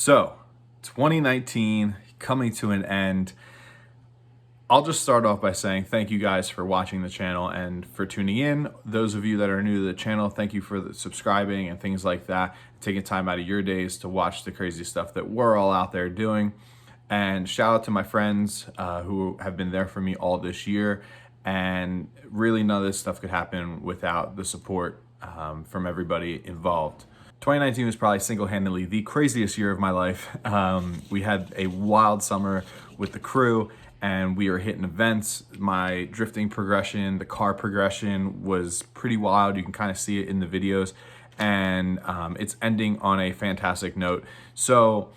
So, 2019 coming to an end. I'll just start off by saying thank you guys for watching the channel and for tuning in. Those of you that are new to the channel, thank you for subscribing and things like that, taking time out of your days to watch the crazy stuff that we're all out there doing. And shout out to my friends who have been there for me all this year. And really none of this stuff could happen without the support from everybody involved. 2019 was probably single-handedly the craziest year of my life. We had a wild summer with the crew and we were hitting events. My drifting progression, the car progression was pretty wild. You can kind of see it in the videos, and it's ending on a fantastic note. So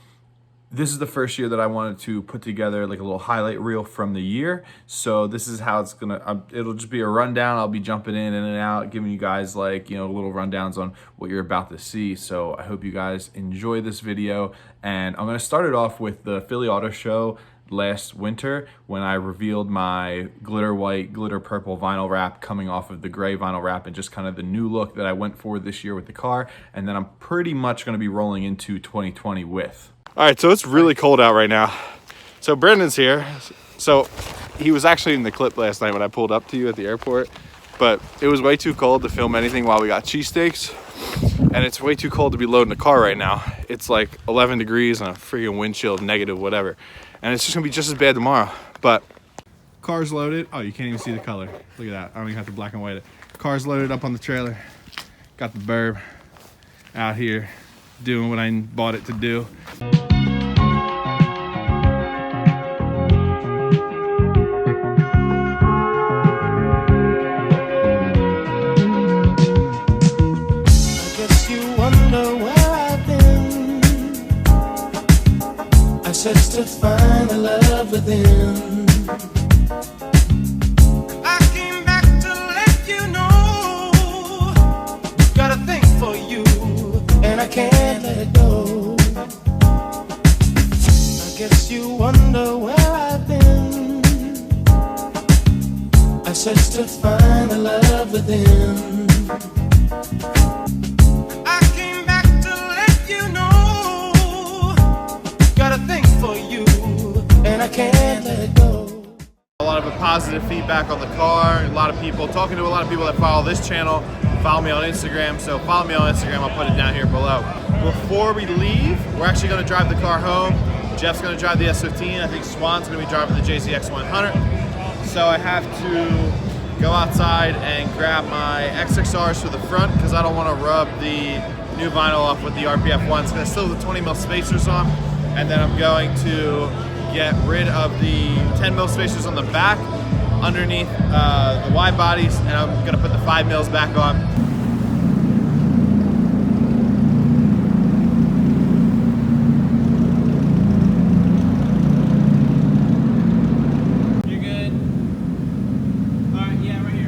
this is the first year that I wanted to put together like a little highlight reel from the year. So this is how it's gonna, it'll just be a rundown. I'll be jumping in and out, giving you guys like, little rundowns on what you're about to see. So I hope you guys enjoy this video. And I'm gonna start it off with the Philly Auto Show last winter when I revealed my glitter white, glitter purple vinyl wrap coming off of the gray vinyl wrap, and just kind of the new look that I went for this year with the car. And then I'm pretty much gonna be rolling into 2020 with. All right, so it's really cold out right now. So Brendan's here. So he was actually in the clip last night when I pulled up to you at the airport, but it was way too cold to film anything while we got cheesesteaks. And it's way too cold to be loading the car right now. It's like 11 degrees and a freaking wind chill, negative whatever. And it's just gonna be just as bad tomorrow. But car's loaded. Oh, you can't even see the color. Look at that. I don't even have to black and white it. Car's loaded up on the trailer. Got the burb out here doing what I bought it to do. Search to find the love within. I came back to let you know, got a thing for you, and I can't let it go. I guess you wonder where I've been. I search to find the love within. Can't let it go. A lot of positive feedback on the car. A lot of people, talking to a lot of people that follow this channel, follow me on Instagram. So follow me on Instagram, I'll put it down here below. Before we leave, we're actually gonna drive the car home. Jeff's gonna drive the S15. I think Swan's gonna be driving the JZX100. So I have to go outside and grab my XXRs for the front because I don't wanna rub the new vinyl off with the RPF one. It's gonna still have the 20 mil spacers on. And then I'm going to get rid of the 10 mil spacers on the back underneath the wide bodies, and I'm gonna put the 5 mils back on. You're good? All right, yeah, right here.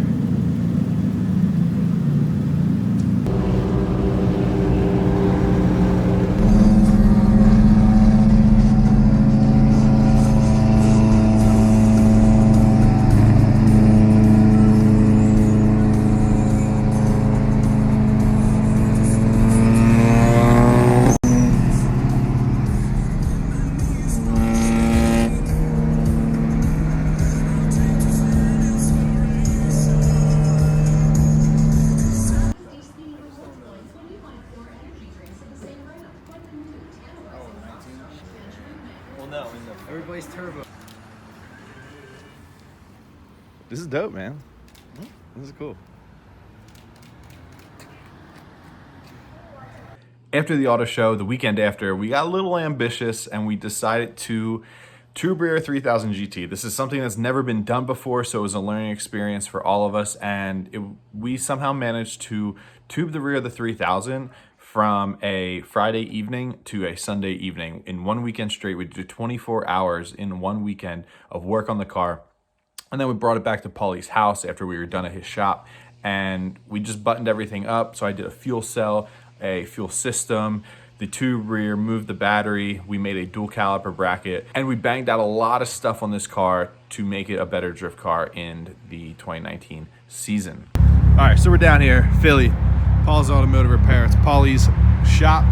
Everybody's turbo. This is dope, man. This is cool. After the auto show, the weekend after, we got a little ambitious and we decided to tube rear 3000 GT. This is something that's never been done before, so it was a learning experience for all of us, and we somehow managed to tube the rear of the 3000 from a Friday evening to a Sunday evening. In one weekend straight, we did 24 hours in one weekend of work on the car. And then we brought it back to Paulie's house after we were done at his shop, and we just buttoned everything up. So I did a fuel cell, a fuel system, the tube rear, moved the battery, we made a dual caliper bracket, and we banged out a lot of stuff on this car to make it a better drift car in the 2019 season. All right, so we're down here, Philly, Paul's Automotive Repair. It's Paulie's shop.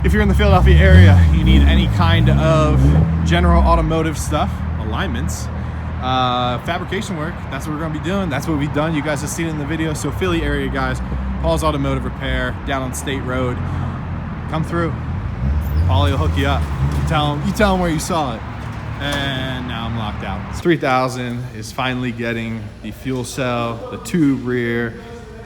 if you're in the Philadelphia area, you need any kind of general automotive stuff, alignments, fabrication work, that's what we're gonna be doing. That's what we've done. You guys have seen it in the video. So Philly area guys, Paul's Automotive Repair down on State Road. Come through. Paulie will hook you up. You tell him where you saw it. And now I'm locked out. 3000 is finally getting the fuel cell, the tube rear,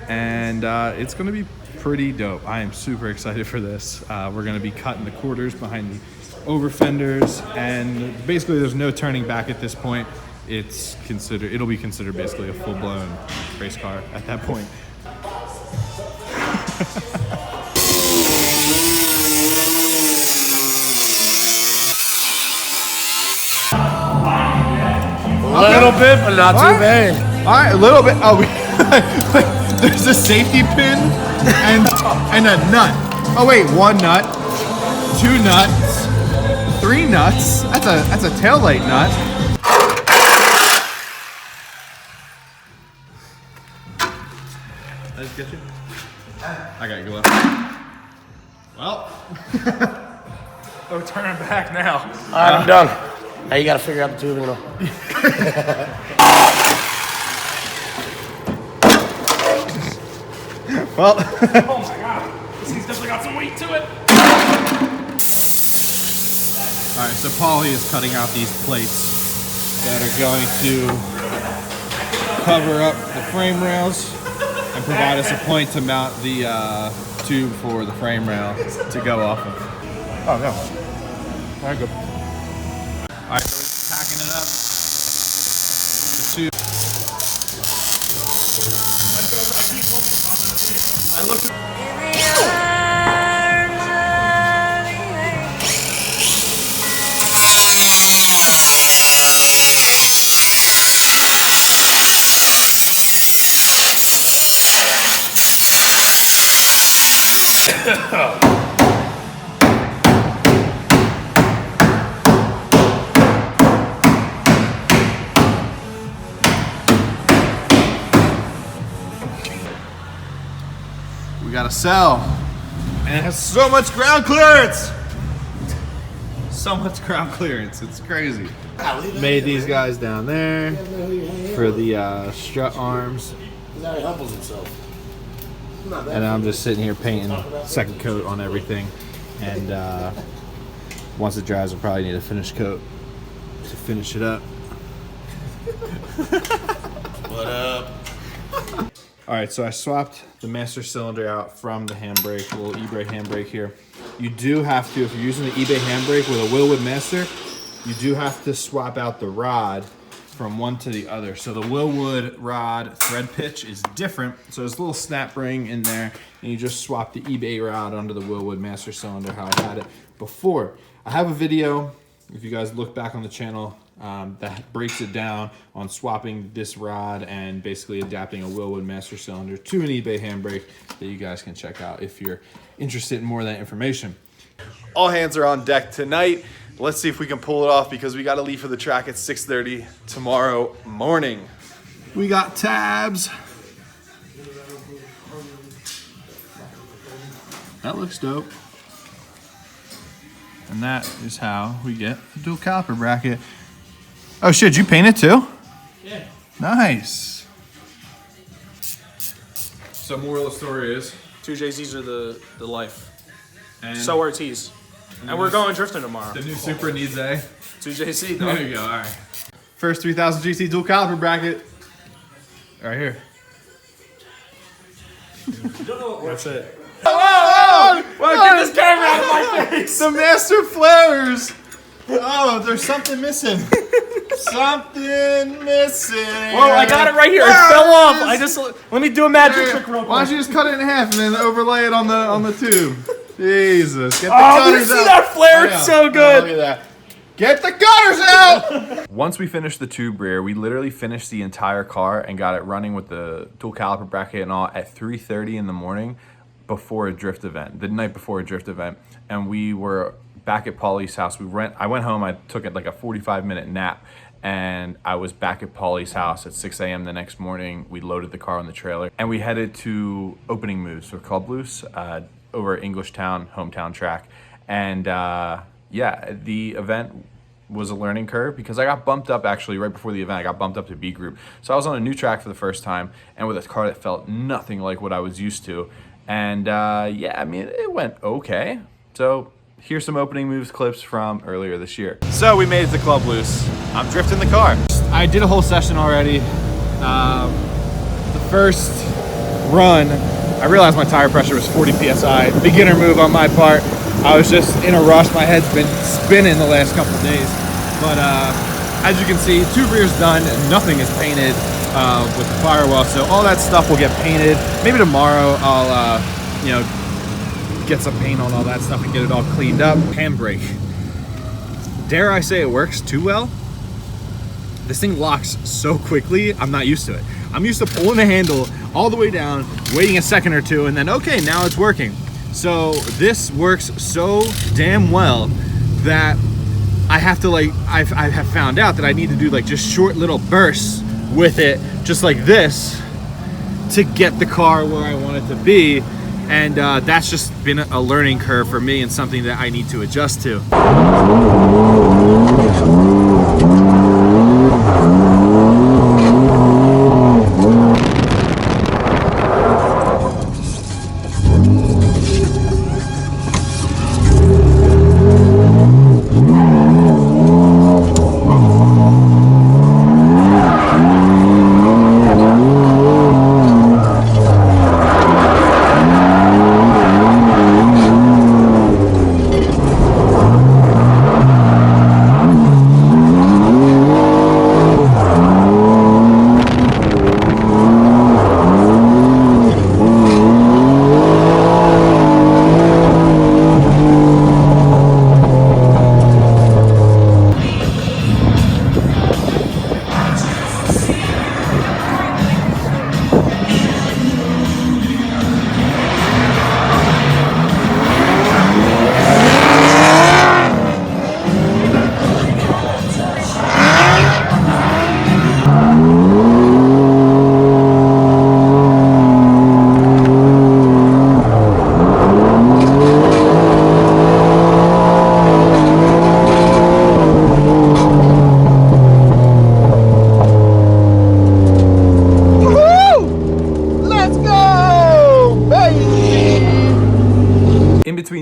and it's gonna be pretty dope. I am super excited for this. We're gonna be cutting the quarters behind the over fenders, and basically there's no turning back at this point. It'll be considered basically a full-blown race car at that point. A little bit, but not too bad. All right, a little bit. Oh, there's a safety pin and a nut. Oh wait, 1 nut, 2 nuts, 3 nuts. That's a taillight nut. Did I just get you? I gotta go left. Well, Oh, turning back now. All right, I'm done. Now you gotta figure out the tubing though. well. Oh my god, this thing's definitely got some weight to it. All right, so Paulie is cutting out these plates that are going to cover up the frame rails and provide us a point to mount the tube for the frame rail to go off of. Oh no, very good. All right, so we're packing it up. The tube. I looked. We got a cell, and it has so much ground clearance. So much ground clearance, it's crazy. Made these guys down there for the strut arms. Now he humbles himself. And I'm just sitting here painting second coat on everything. And once it dries, I'll probably need a finish coat to finish it up. What up? All right, so I swapped the master cylinder out from the handbrake, little eBay handbrake here. You do have to, if you're using the eBay handbrake with a Willwood Master, you do have to swap out the rod from one to the other. So the Willwood rod thread pitch is different. So there's a little snap ring in there, and you just swap the eBay rod onto the Willwood Master Cylinder how I had it before. I have a video, if you guys look back on the channel, that breaks it down on swapping this rod and basically adapting a Willwood Master Cylinder to an eBay handbrake that you guys can check out if you're interested in more of that information. All hands are on deck tonight. Let's see if we can pull it off because we got to leave for the track at 6:30 tomorrow morning. We got tabs. That looks dope. And that is how we get the dual caliper bracket. Oh shit, you paint it too? Yeah. Nice. So moral of the story is, 2 JZs are the life. and So are T's. And we're going drifting tomorrow. the new Supra needs a. 2 JC, There dog. you go, all right. First 3000 GT dual caliper bracket. Right here. That's it. Whoa! Well, get this camera out of my face! The master flares! Oh, there's something missing. Something missing. Whoa, I got it right here. It fell off. Let me do a magic trick real quick. Why don't you just cut it in half and then overlay it on the tube? Jesus. Get the Oh, cutters you see out. that flare? Oh, It's yeah. so Oh, good. look at that. Get the cutters out! Once we finished the tube rear, we literally finished the entire car and got it running with the dual caliper bracket and all at 3:30 in the morning before a drift event, the night before a drift event. And we were back at Paulie's house. I went home, I took like a 45-minute nap, and I was back at Paulie's house at 6 a.m. the next morning. We loaded the car on the trailer and we headed to opening moves with Club Loose over at Englishtown, hometown track. And yeah, the event was a learning curve because I got bumped up actually right before the event. I got bumped up to B group. So I was on a new track for the first time and with a car that felt nothing like what I was used to. And yeah, I mean, it went okay. So here's some opening moves clips from earlier this year. So we made it to Club Loose. I'm drifting the car. I did a whole session already. The first run, I realized my tire pressure was 40 PSI. Beginner move on my part. I was just in a rush. My head's been spinning the last couple of days. But as you can see, 2 rears done, nothing is painted with the firewall. So all that stuff will get painted. Maybe tomorrow I'll, you know, get some paint on all that stuff and get it all cleaned up. Handbrake. Dare I say it works too well? This thing locks so quickly, I'm not used to it. I'm used to pulling the handle all the way down, waiting a second or two, and then, okay, now it's working. So this works so damn well that I have to I have found out that I need to do like just short little bursts with it, just like this, to get the car where I want it to be. And that's just been a learning curve for me and something that I need to adjust to.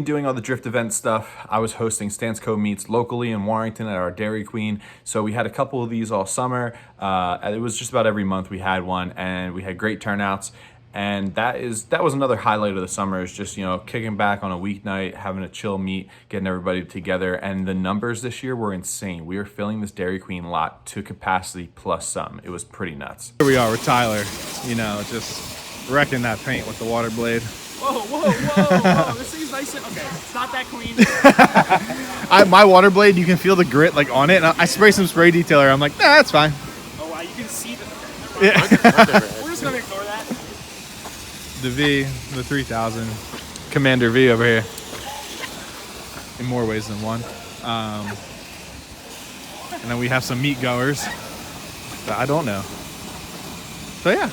Doing all the drift event stuff, I was hosting Stansco meets locally in Warrington at our Dairy Queen. So we had a couple of these all summer. It was just about every month we had one, and we had great turnouts. And that was another highlight of the summer, is just, you know, kicking back on a weeknight, having a chill meet, getting everybody together. And the numbers this year were insane. We were filling this Dairy Queen lot to capacity plus some. It was pretty nuts. Here we are with Tyler, you know, just wrecking that paint with the water blade. Whoa, whoa, whoa, this thing's nice and, okay, it's not that clean. My water blade, you can feel the grit like on it. And I spray some spray detailer. I'm like, nah, that's fine. Oh wow, you can see the, Yeah. we're just gonna ignore that. The V, the 3000, Commander V over here. In more ways than one. And then we have some meat goers that I don't know. So yeah.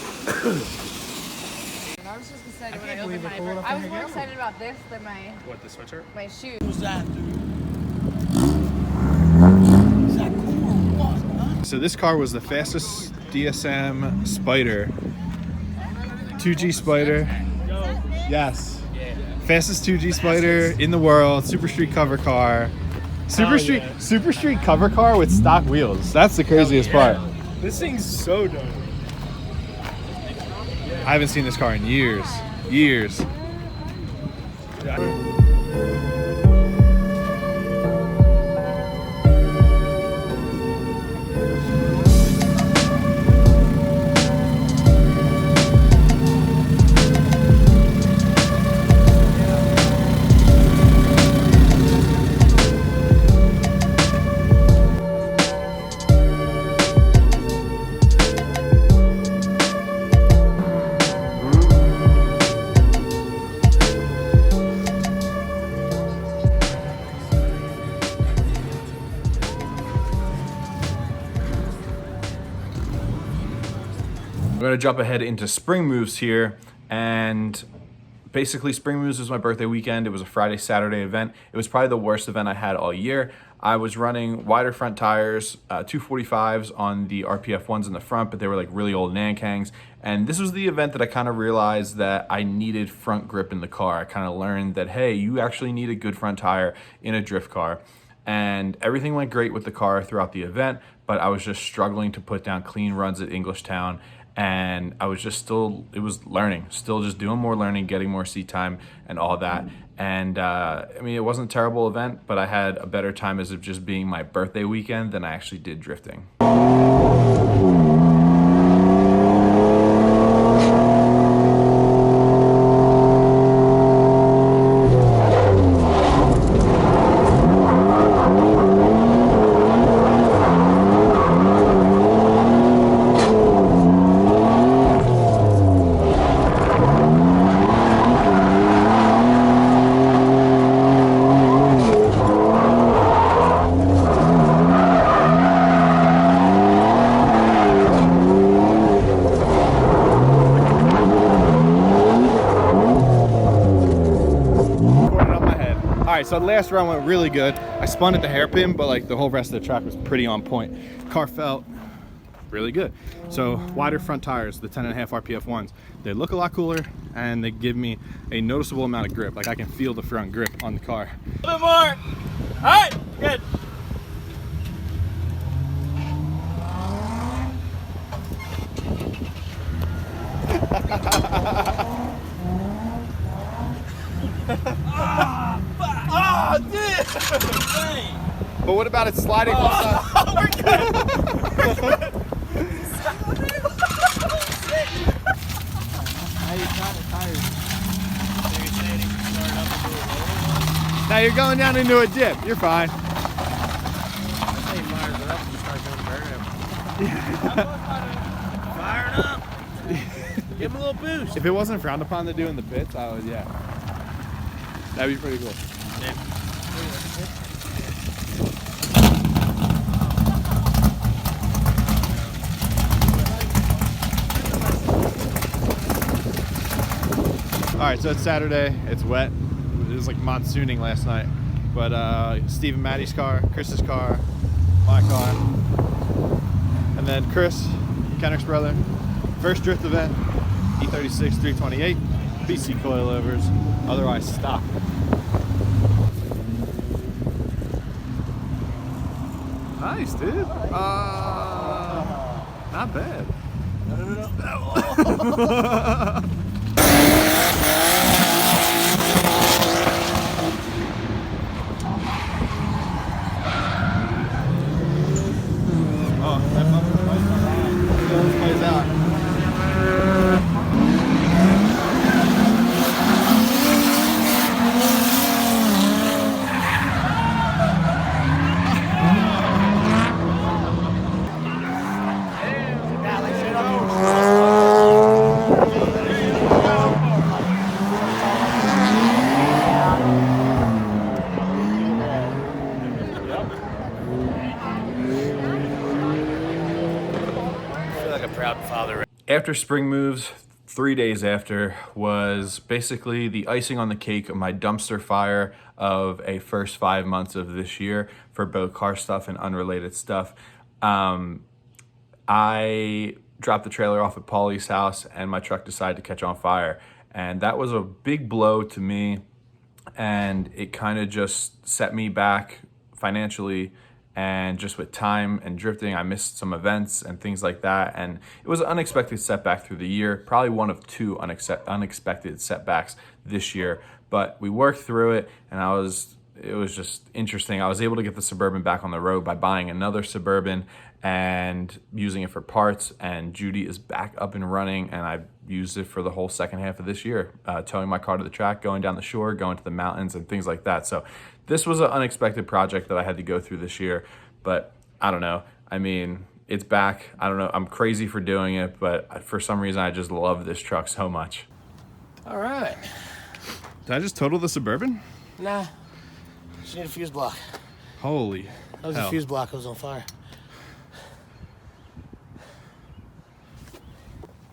I was just excited when I opened my I was more excited about this than my What, the sweatshirt? my shoes. Who's that, dude? So this car was the fastest DSM Spider. 2G Spider. Yes. Fastest 2G Spider in the world. Super Street cover car. Super Street cover car with stock wheels. That's the craziest part. This thing's so dope. I haven't seen this car in years. Years. We're gonna jump ahead into spring moves here, and basically, Spring Moves was my birthday weekend. It was a Friday, Saturday event. It was probably the worst event I had all year. I was running wider front tires, 245s on the RPF ones in the front, but they were like really old Nankangs. And this was the event that I kind of realized that I needed front grip in the car. I kind of learned that, hey, you actually need a good front tire in a drift car. And everything went great with the car throughout the event, but I was just struggling to put down clean runs at Englishtown. And I was just still learning, still just doing more learning, getting more seat time and all that. And I mean, it wasn't a terrible event, but I had a better time as of just being my birthday weekend than I actually did drifting. Alright, so the last run went really good. I spun at the hairpin, but like the whole rest of the track was pretty on point. Car felt really good. So wider front tires, the 10.5 RPF ones, they look a lot cooler and they give me a noticeable amount of grip. Like I can feel the front grip on the car. A little bit more. Alright, good. Oh, dude! But what about it sliding from side? We're good. Now you're going down into a dip. You're fine. Fire it up. Give him a little boost. If it wasn't frowned upon to do in the pits, I would, yeah. That'd be pretty cool. All right, so it's Saturday. It's wet. It was like monsooning last night. But Steve and Maddie's car, Chris's car, my car, and then Chris, Kendrick's brother, first drift event, E36 328, BC coilovers, otherwise stock. Nice, dude. Not bad. Plays out. After Spring Moves, 3 days after, was basically the icing on the cake of my dumpster fire of a first 5 months of this year for both car stuff and unrelated stuff. I dropped the trailer off at Paulie's house and my truck decided to catch on fire. And that was a big blow to me, and it kind of just set me back financially. And just with time and drifting, I missed some events and things like that. And it was an unexpected setback through the year, probably one of two unexpected setbacks this year. But we worked through it, and it was just interesting. I was able to get the Suburban back on the road by buying another Suburban and using it for parts. And Judy is back up and running, and I used it for the whole second half of this year, towing my car to the track, going down the shore, going to the mountains, and things like that. So this was an unexpected project that I had to go through this year, but I don't know. I mean, it's back. I don't know. I'm crazy for doing it, but for some reason, I just love this truck so much. All right. Did I just total the Suburban? Nah. Just need a fuse block. Holy That was hell. a fuse block. It was on fire.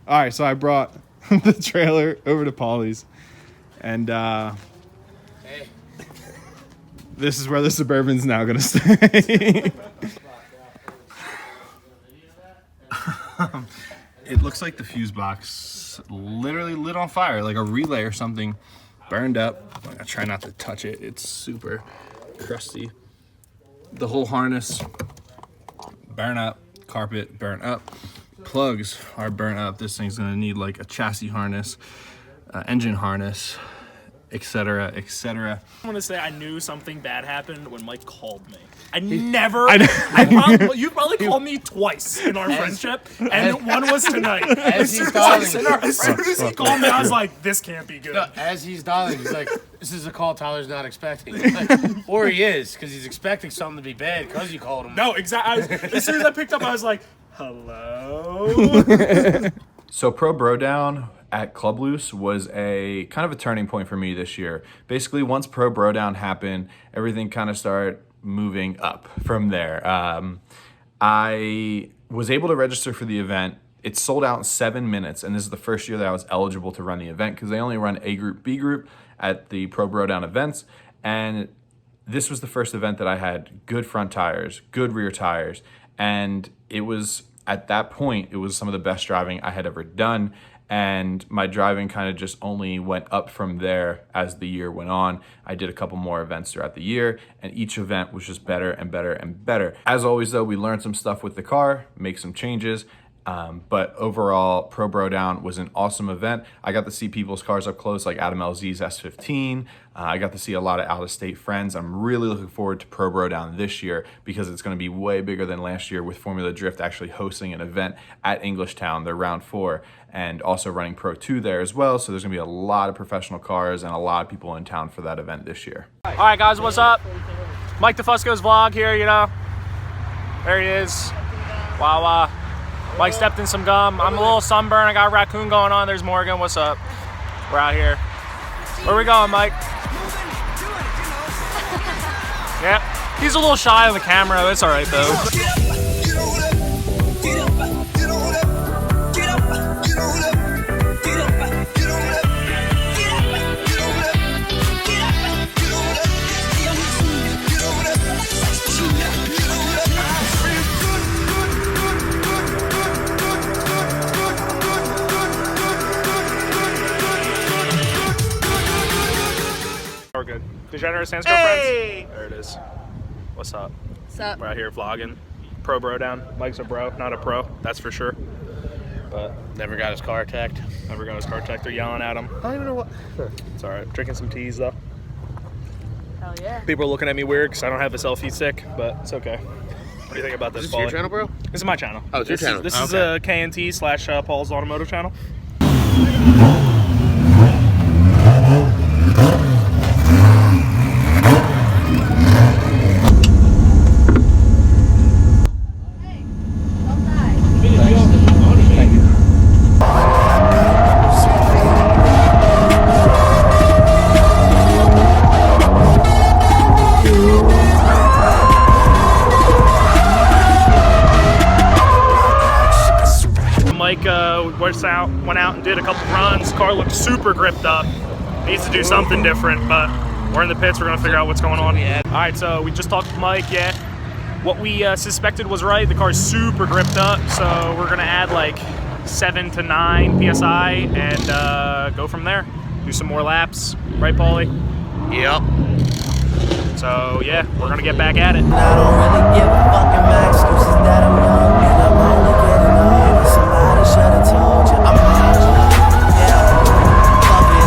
All right, so I brought the trailer over to Paulie's, And this is where the Suburban's now gonna stay. It looks like the fuse box literally lit on fire, like a relay or something burned up. I try not to touch it. It's super crusty. The whole harness burn up, carpet burn up, plugs are burnt up. This thing's gonna need like a chassis harness, engine harness, etc., etc. I want to say I knew something bad happened when Mike called me. You probably called me twice in our friendship, and one was tonight. As soon as he called me, I was like, this can't be good. No, as he's dialing, he's like, this is a call Tyler's not expecting. Like, or he is, because he's expecting something to be bad because you called him. No, exactly. As soon as I picked up, I was like, hello? So Pro Bro Down at Club Loose was a kind of a turning point for me this year. Basically, once Pro Bro Down happened, everything kind of started moving up from there. I was able to register for the event. It sold out in 7 minutes, and this is the first year that I was eligible to run the event because they only run A group, B group at the Pro Bro Down events. And this was the first event that I had good front tires, good rear tires, and it was, at that point, it was some of the best driving I had ever done. And my driving kind of just only went up from there as the year went on. I did a couple more events throughout the year, and each event was just better and better and better. As always, though, we learned some stuff with the car, make some changes. But overall, Pro Bro Down was an awesome event. I got to see people's cars up close, like Adam LZ's S15. I got to see a lot of out-of-state friends. I'm really looking forward to Pro Bro Down this year because it's going to be way bigger than last year with Formula Drift actually hosting an event at Englishtown, their round 4, and also running Pro 2 there as well. So there's going to be a lot of professional cars and a lot of people in town for that event this year. All right, guys, what's up? Mike DeFusco's vlog here, you know. There he is. Wow, Mike stepped in some gum. I'm a little sunburned. I got a raccoon going on. There's Morgan. What's up? We're out here. Where we going, Mike? Yep. He's a little shy on the camera. It's all right, though. We're good. Degenerate Sandstorm friends? There it is. What's up? What's up? We're out here vlogging. Pro Bro Down. Mike's a bro, not a pro, that's for sure. But Never got his car attacked. never got his car checked. They're yelling at him. I don't even know what. It's all right. Drinking some teas, though. Hell yeah. People are looking at me weird because I don't have a selfie stick, but it's okay. What do you think about this, Is this your Paulie? channel, bro? This is my channel. Oh, it's your channel. This is Okay. a KNT / Paul's Automotive channel. Mike went out and did a couple runs. Car looked super gripped up. Needs to do something different, but we're in the pits. We're gonna figure out what's going on. All right, so we just talked with Mike. Yeah, what we suspected was right. The car's super gripped up, so we're gonna add like 7 to 9 psi and go from there. Do some more laps, right, Paulie? Yep. So yeah, we're gonna get back at it. I don't really give a fuck, and my excuses that I'm young and I'm only getting older. Somebody should have told you I'm hungry. Yeah, fuck it.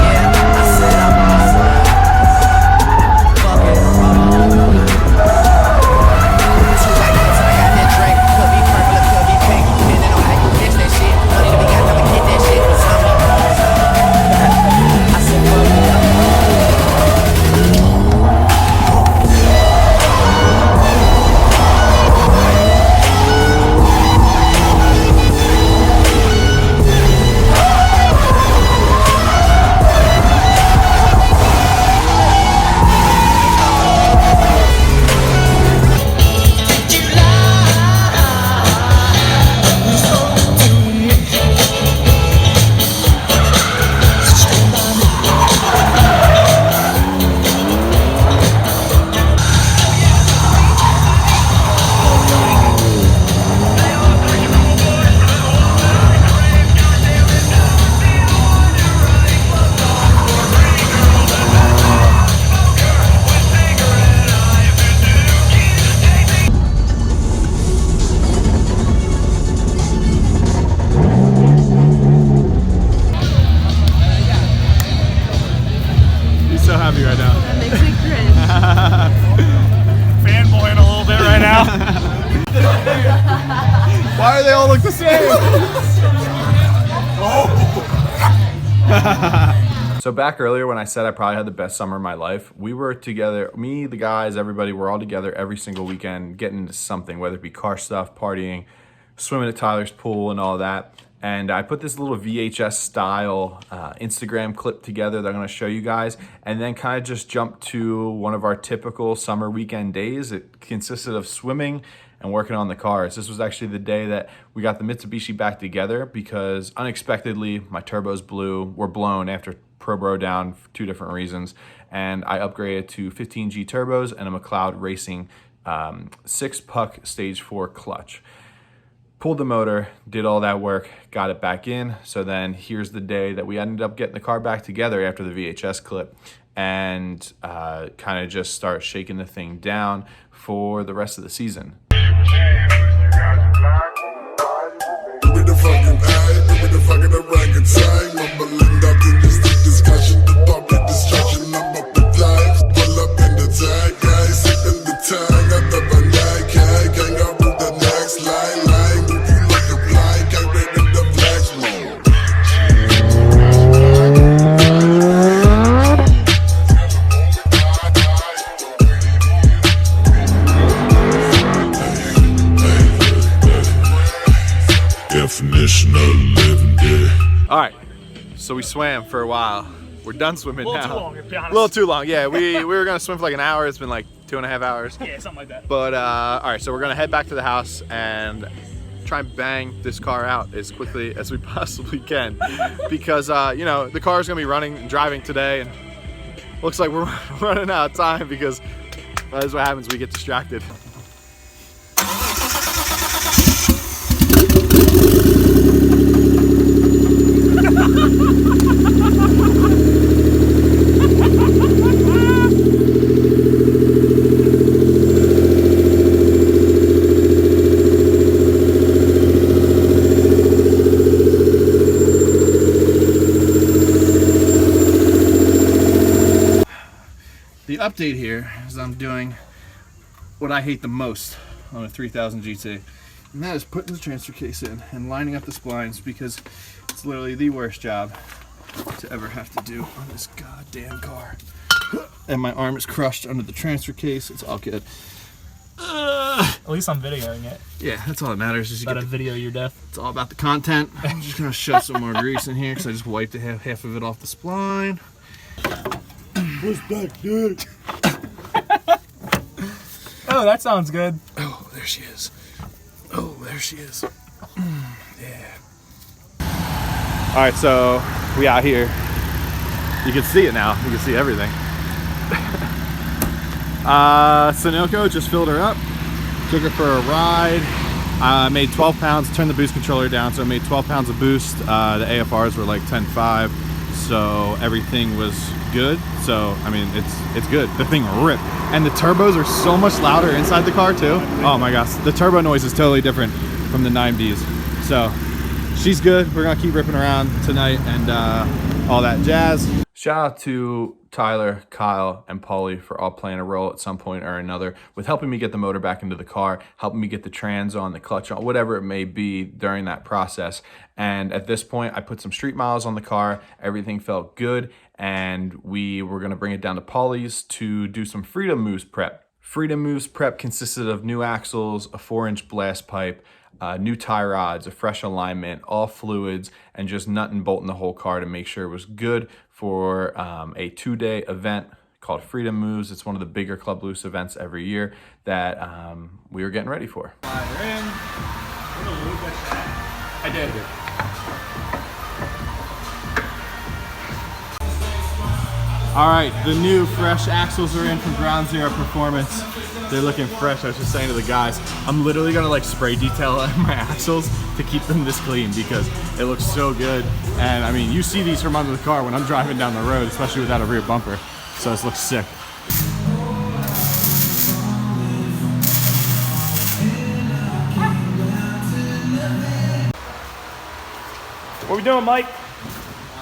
Yeah, I said I'm hungry. Fuck it. Two white girls and I got that drink. Could be purple, it could be pink, depending on how you catch that shit. Money to be got, I'ma get that shit 'cause I'm I said fuck it. happy right now? That makes me cringe. Fanboying a little bit right now. Why do they all look the same? So back earlier when I said I probably had the best summer of my life, we were together, me, the guys, everybody, we're all together every single weekend getting into something, whether it be car stuff, partying, swimming at Tyler's pool and all that. And I put this little VHS style Instagram clip together that I'm gonna show you guys, and then kind of just jump to one of our typical summer weekend days. It consisted of swimming and working on the cars. This was actually the day that we got the Mitsubishi back together because unexpectedly my turbos were blown after Pro Bro down for 2 different reasons. And I upgraded to 15G turbos and a McLeod Racing 6-puck stage 4 clutch. Pulled the motor, did all that work, got it back in. So then here's the day that we ended up getting the car back together after the VHS clip and kind of just start shaking the thing down for the rest of the season. All right, so we swam for a while. We're done swimming now. A little too long, to be honest. A little too long, yeah. We were gonna swim for like an hour. It's been like 2.5 hours. Yeah, something like that. But all right, so we're gonna head back to the house and try and bang this car out as quickly as we possibly can, because you know, the car is gonna be running and driving today, and looks like we're running out of time because that is what happens. We get distracted. The update here is I'm doing what I hate the most on a 3000 GT, and that is putting the transfer case in and lining up the splines, because it's literally the worst job to ever have to do on this goddamn car. And my arm is crushed under the transfer case. It's all good. At least I'm videoing it. Yeah, that's all that matters. Is you About get to video your death. it's all about the content. I'm just gonna shove some more grease in here because I just wiped half of it off the spline. What's back, dude? Oh, that sounds good. Oh, there she is. Oh, there she is. Yeah. All right, so we out here. You can see it now. You can see everything. Sunoco just filled her up. Took her for a ride. Made 12 pounds, turned the boost controller down, so I made 12 pounds of boost. The AFRs were like 10.5, so everything was good. So I mean, it's good. The thing ripped, and the turbos are so much louder inside the car too. Oh my gosh, the turbo noise is totally different from the 9Ds. So she's good. We're gonna keep ripping around tonight and all that jazz. Shout out to Tyler, Kyle, and Paulie for all playing a role at some point or another with helping me get the motor back into the car, helping me get the trans on, the clutch on, whatever it may be during that process. And at this point, I put some street miles on the car. Everything felt good, and we were gonna bring it down to Paulie's to do some Freedom Moves prep. Freedom Moves prep consisted of new axles, a 4-inch blast pipe, new tie rods, a fresh alignment, all fluids, and just nut and bolting the whole car to make sure it was good for a 2-day event called Freedom Moves. It's one of the bigger Club Loose events every year that we were getting ready for. I did. All right, the new fresh axles are in from Ground Zero Performance. They're looking fresh. I was just saying to the guys, I'm literally gonna like spray detail my axles to keep them this clean because it looks so good. And I mean, you see these from under the car when I'm driving down the road, especially without a rear bumper. So this looks sick. What are we doing, Mike?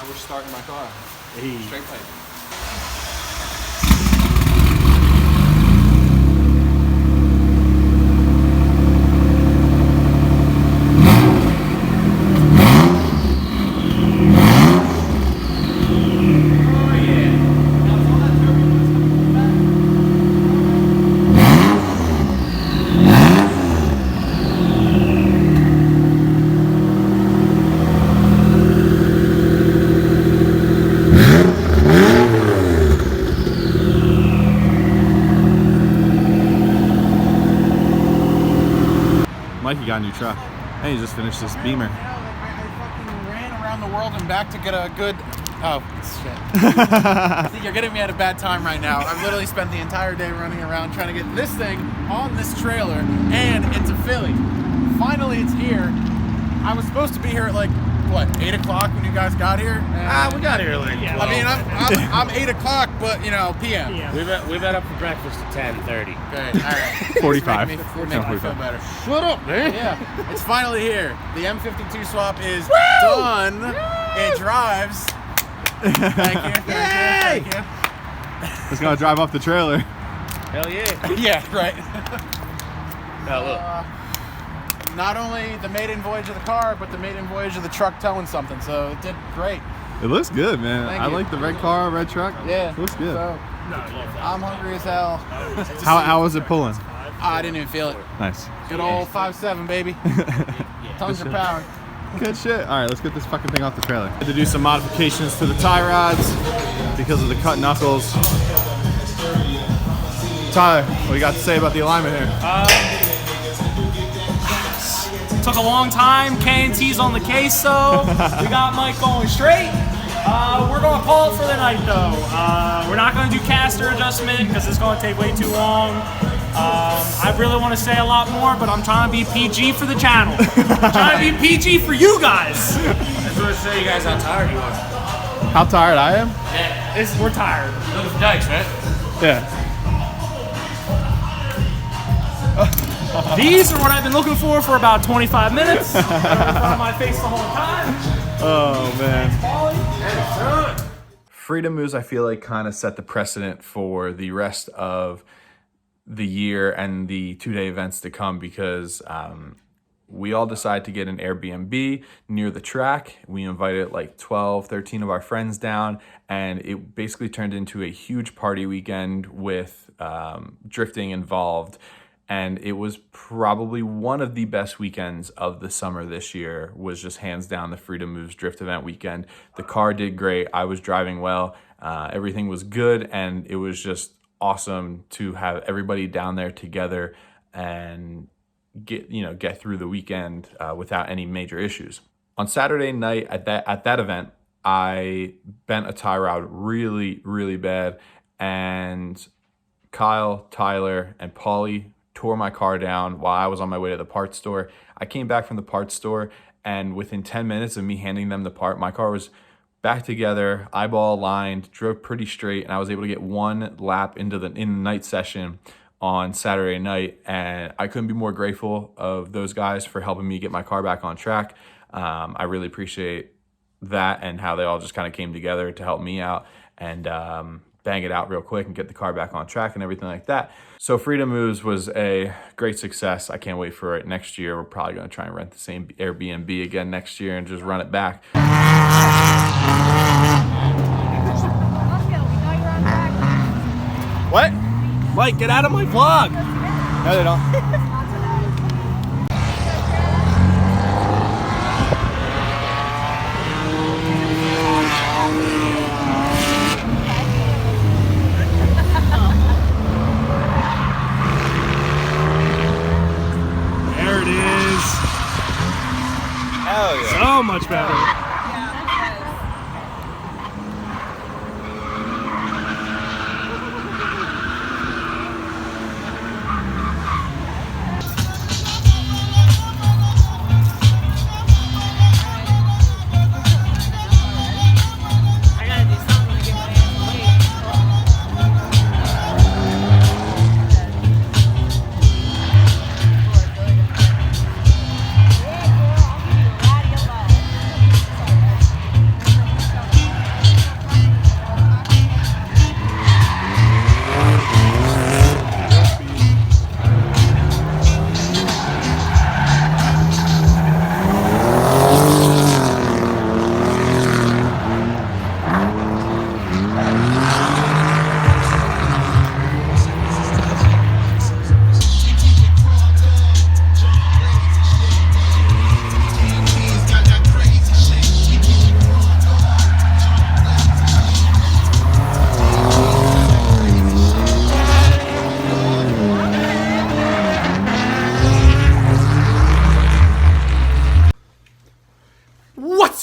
We're starting my car. Hey. Straight pipe. got a new truck. And you just finished this Beamer. I fucking ran around the world and back to get a good. Oh, shit. See, you're getting me at a bad time right now. I've literally spent the entire day running around trying to get this thing on this trailer and into Philly. Finally, it's here. I was supposed to be here at like, what, 8 o'clock when you guys got here? We got here like. Yeah. I mean, I'm 8 o'clock, but, you know, PM. Yeah. We met up for breakfast at 10:30. Okay, all right. 45. Make me feel better. Shut up, man. Yeah, it's finally here. The M52 swap is done. It drives. Thank you. Thank you. It's gonna drive off the trailer. Hell yeah. Yeah, right. Now look. Not only the maiden voyage of the car, but the maiden voyage of the truck towing something. So it did great. It looks good, man. Thank I you. like the red car, red truck. Yeah, It looks good. So I'm hungry as hell. How was it pulling? I didn't even feel it. Nice. Good old 5.7, baby. Tons of power. Good shit. All right, let's get this fucking thing off the trailer. Had to do some modifications to the tie rods because of the cut knuckles. Tyler, what do you got to say about the alignment here? Took a long time. K&T's on the case, so we got Mike going straight. We're going to call it for the night, though. We're not going to do caster adjustment because it's going to take way too long. I really want to say a lot more, but I'm trying to be PG for the channel. I'm trying to be PG for you guys. I just want to show you guys how tired you are. How tired I am? We're tired. Look at the dikes, right? Yeah. These are what I've been looking for about 25 minutes. They're in front of my face the whole time. Oh, man. Molly. Freedom moves, I feel like, kind of set the precedent for the rest of the year and the 2-day events to come because we all decided to get an Airbnb near the track. We invited like 12, 13 of our friends down, and it basically turned into a huge party weekend with drifting involved. And it was probably one of the best weekends of the summer this year, was just hands down the Freedom Moves Drift event weekend. The car did great. I was driving well. Everything was good. And it was just awesome to have everybody down there together and get through the weekend without any major issues. On Saturday night at that event, I bent a tie rod really, really bad. And Kyle, Tyler, and Paulie tore my car down while I was on my way to the parts store. I came back from the parts store, and within 10 minutes of me handing them the part, my car was back together, eyeball aligned, drove pretty straight, and I was able to get one lap in the night session on Saturday night. And I couldn't be more grateful of those guys for helping me get my car back on track. I really appreciate that and how they all just kind of came together to help me out and bang it out real quick and get the car back on track and everything like that. So Freedom Moves was a great success. I can't wait for it next year. We're probably going to try and rent the same Airbnb again next year and just run it back. What? Mike, get out of my vlog. No, they don't. There it is. Hell yeah. So much better.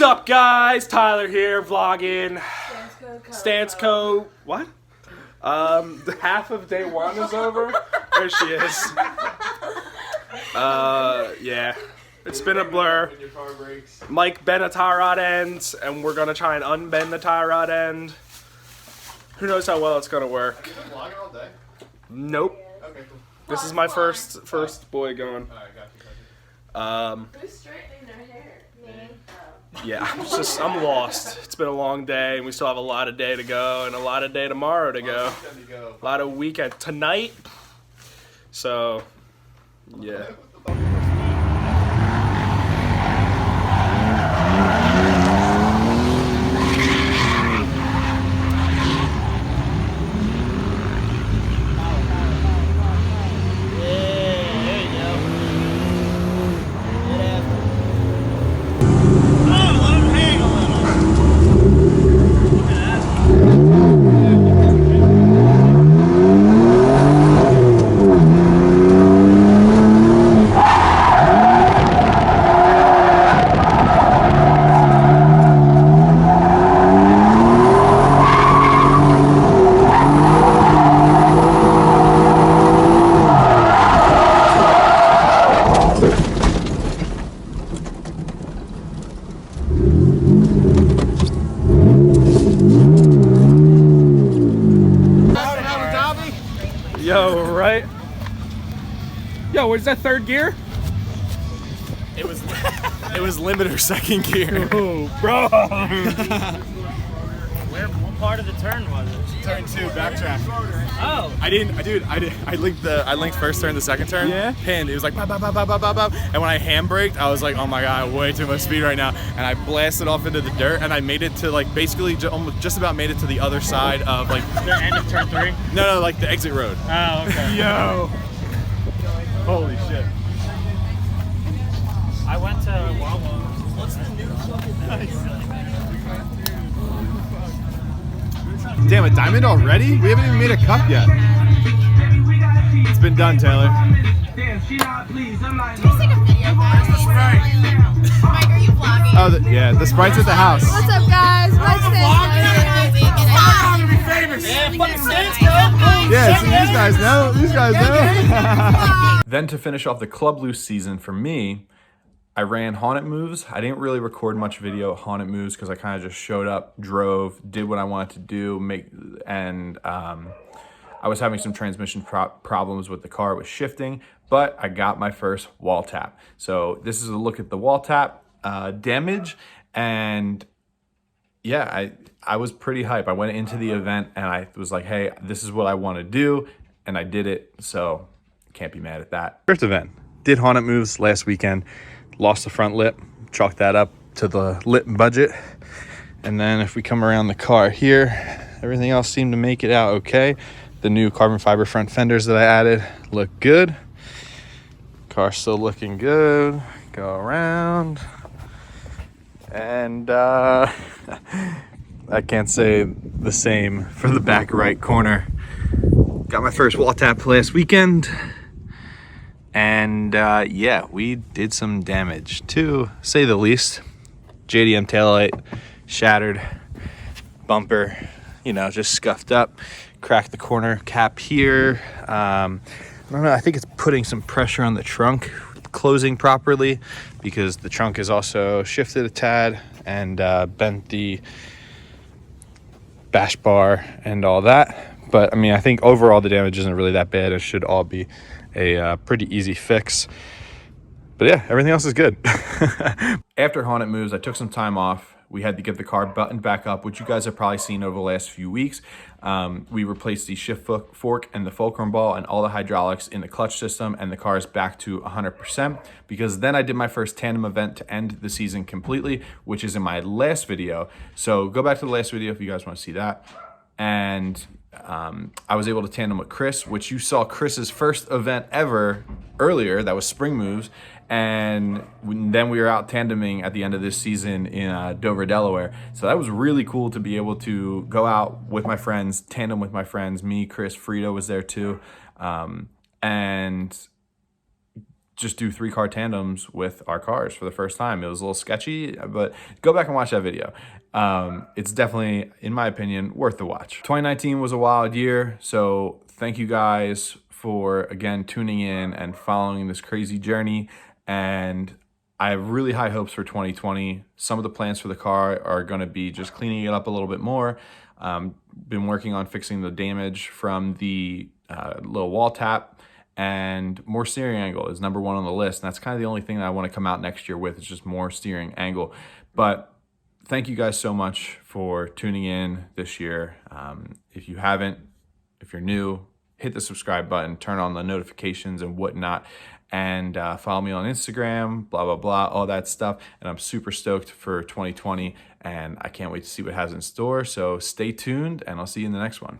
up, guys? Tyler here, vlogging. Stansco. What? Half of day one is over. There she is. Yeah. It's been a blur. Mike bent a tie rod end, and we're gonna try and unbend the tie rod end. Who knows how well it's gonna work? Have you been vlogging all day? Nope. Okay, cool. This is my first boy going. Alright, got you. Who's straightening their hair? Me. Yeah, I'm lost. It's been a long day, and we still have a lot of day to go, and a lot of day tomorrow to go. A lot of weekend tonight. So, yeah. Yo, right? Yo, where's that third gear? It was limiter second gear. Oh, bro. What part of the turn was it? Turn 2, backtrack. Oh. I linked first turn, the second turn. Yeah. Pinned. It was like bop, bop, bop, bop, bop, bop, bop. And when I handbraked, I was like, oh my god, way too much speed right now. And I blasted off into the dirt, and I made it to like basically almost just about made it to the other side of like The end of turn 3? no, like the exit road. Oh, okay. Yo. Holy shit. I went to Wawa. Damn, a diamond already? We haven't even made a cup yet. It's been done, Taylor. Can you take a video, guys? Mike, are you vlogging? Oh, yeah, the Sprite's at the house. What's up, guys? What's Yeah, see, these guys know. These guys know. Then to finish off the Club Loose season for me, I ran Haunted Moves. I didn't really record much video of Haunted Moves because I kind of just showed up, drove, did what I wanted to do, and I was having some transmission problems with the car. It was shifting, but I got my first wall tap. So this is a look at the wall tap damage, and yeah, I was pretty hype. I went into the event and I was like, hey, this is what I want to do, and I did it, so can't be mad at that. First event, did Haunted Moves last weekend. Lost the front lip, chalked that up to the lip budget. And then if we come around the car here, everything else seemed to make it out okay. The new carbon fiber front fenders that I added look good. Car's still looking good. Go around. And I can't say the same for the back right corner. Got my first wall tap last weekend. And yeah, we did some damage, to say the least. JDM taillight shattered, bumper, you know, just scuffed up, cracked the corner cap here. I don't know, I think it's putting some pressure on the trunk closing properly, because the trunk is also shifted a tad and bent the bash bar and all that. But I mean, I think overall the damage isn't really that bad. It should all be a pretty easy fix. But yeah, everything else is good. After Haunted Moves, I took some time off. We had to get the car buttoned back up, which you guys have probably seen over the last few weeks. We replaced the shift fork and the fulcrum ball and all the hydraulics in the clutch system, and the car is back to 100%, because then I did my first tandem event to end the season completely, which is in my last video. So go back to the last video if you guys want to see that. And I was able to tandem with Chris, which you saw Chris's first event ever earlier. That was Spring Moves. And then we were out tandeming at the end of this season in Dover, Delaware. So that was really cool to be able to go out with my friends, tandem with my friends. Me, Chris, Frito was there too. And just do 3-car tandems with our cars for the first time. It was a little sketchy, but go back and watch that video. It's definitely, in my opinion, worth the watch. 2019 was a wild year, so thank you guys for, again, tuning in and following this crazy journey. And I have really high hopes for 2020. Some of the plans for the car are going to be just cleaning it up a little bit more. Been working on fixing the damage from the little wall tap, and more steering angle is number 1 on the list. And that's kind of the only thing that I want to come out next year with, is just more steering angle. But thank you guys so much for tuning in this year. If you haven't, if you're new, hit the subscribe button, turn on the notifications and whatnot, and follow me on Instagram, blah, blah, blah, all that stuff. And I'm super stoked for 2020, and I can't wait to see what it has in store. So stay tuned, and I'll see you in the next one.